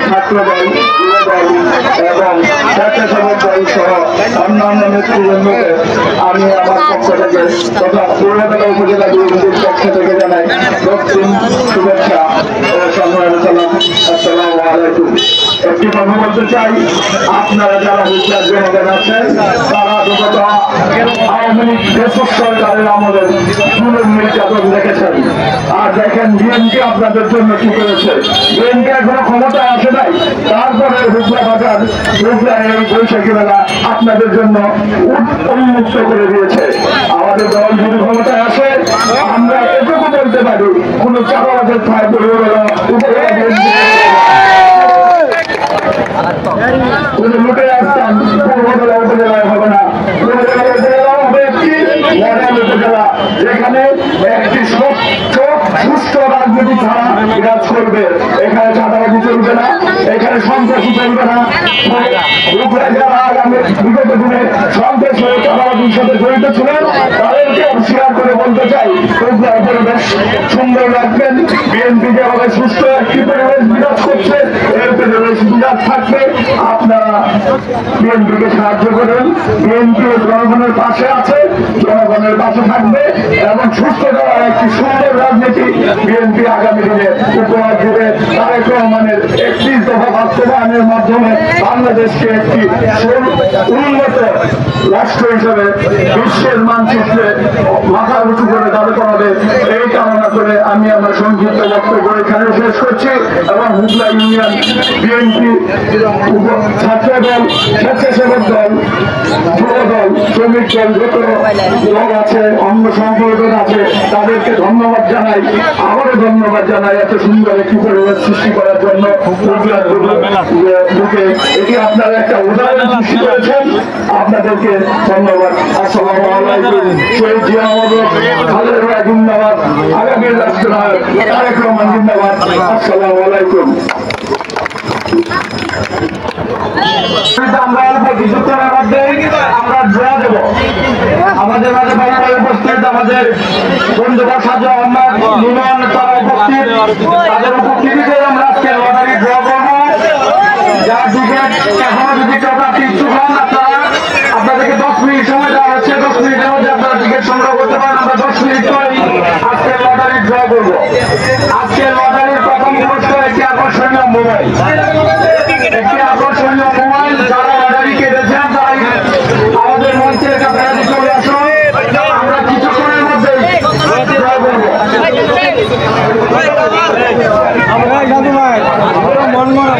ছাত্রদল, যুবদল এবং স্বেচ্ছাসেবক দল সহ অন্যান্য নেতৃবৃন্দকে আমি আমার পক্ষ থেকে তথা পুরোনো উপজেলা বিএনপির পক্ষ থেকে জানাই দক্ষিণ শুভেচ্ছা ও সংগ্রামী সালাম। আসসালামু আলাইকুম। একটি কথা বলতে চাই, আপনারা যারা হুজুর জনগণ আছেন তারা বিগত আওয়ামী লীগ সরকারের আমলে জুলুম নির্যাতন দেখেছেন। আর দেখেন বিএনপি আপনাদের জন্য কি করেছে। বিএনপি এখনো ক্ষমতায় আসে নাই, তারপরে হুজরা বাজার হুজরা এই বৈশাখী মেলা আপনাদের জন্য উন্মুক্ত করে দিয়েছে। আমাদের দল যদি ক্ষমতায় আসে আমরা এটুকু বলতে পারি কোন চাঁদাবাজের ঠায় পরিবার কোন লুটে আসতাম পূর্বতলা উপজেলায় হবে না। উপজেলাও হবে একটি মডেল উপজেলা, যেখানে একটি সুস্থ রাজনীতি ছাড়া বিরাজ করবে। এখানে চাঁদাবাজি চলবে না, এখানে সন্ত্রাসী চলবে না। যারা আগামী বিগত দিনে সন্ত্রাস হয়ে চাঁদাবাজির সাথে জড়িত ছিলেন তাদেরকে শেয়ার করে বলতে চাই উপজেলার পরিবেশ সুন্দর রাখবেন। বিএনপি যেভাবে সুস্থ একটি পরিবেশ বিরাজ করছে এর পরিবেশ বিরাজ থাকবে। আপনারা বিএনপিকে সাহায্য করেন। বিএনপি জনগণের পাশে আছে, জনগণের পাশে থাকবে এবং সুস্থ করার একটি সুন্দর রাজনীতি বিএনপি আগামী দিনে উপহার দেবে। তারেক রহমানের 31 দফা বাস্তবায়নের মাধ্যমে বাংলাদেশকে একটি উন্নত রাষ্ট্র হিসেবে বিশ্বের মানচিত্রে মাথা উঁচু করে দাঁড় করাবে। এই কামনা করে আমি আমার সংক্ষিপ্ত বক্তব্য এখানে শেষ করছি এবং হুগলা ইউনিয়ন বিএনপি ছাত্রদল, স্বেচ্ছাসেবক দল, যুবদল, শ্রমিক দল, যত দল আছে, অঙ্গ সংগঠন আছে, তাদেরকে ধন্যবাদ জানাই। আবারও ধন্যবাদ জানাই এত সুন্দর একটি পরিবেশ সৃষ্টি করার জন্য। এটি আপনারা একটা উদাহরণ সৃষ্টি করেছেন, আপনাদেরকে ধন্যবাদ। আসসালামু আলাইকুম। শহীদ জিয়া মোহাম্মদ খালেদা জিয়া জিন্দাবাদ, আগামী রাষ্ট্রনায়ক তারেক রহমান জিন্দাবাদ। আসসালামু আলাইকুম। আমরা অল্প কিছুক্ষণের মধ্যে আমরা জোড়া দেব। আমাদের মাঝে উপস্থিত আমাদের বন্ধু সাজু আহমদ লিমন তারা উপস্থিত, তাদের উপস্থিতিতে আমরা আজকে লটারি ড্র করবো। যার টিকিট এখনো যদি কেউ ইচ্ছুক হন আপনারা, আপনাদেরকে 10 মিনিট সময় দেওয়া হচ্ছে। 10 মিনিটের মধ্যে আপনারা টিকিট সংগ্রহ করতে পারেন। আমরা 10 মিনিট পরে আজকের লটারি ড্র করবো। আজকের লটারির প্রথম পুরস্কার একটি আকর্ষণীয় মোবাইল, একটি আকর্ষণীয় মোবাইল। যারা লটারি কেটেছেন তারা আমাদের মঞ্চের কাছাকাছি চলে আসুন। আমরা কিছুক্ষণের মধ্যে ড্র করবো। মন মরা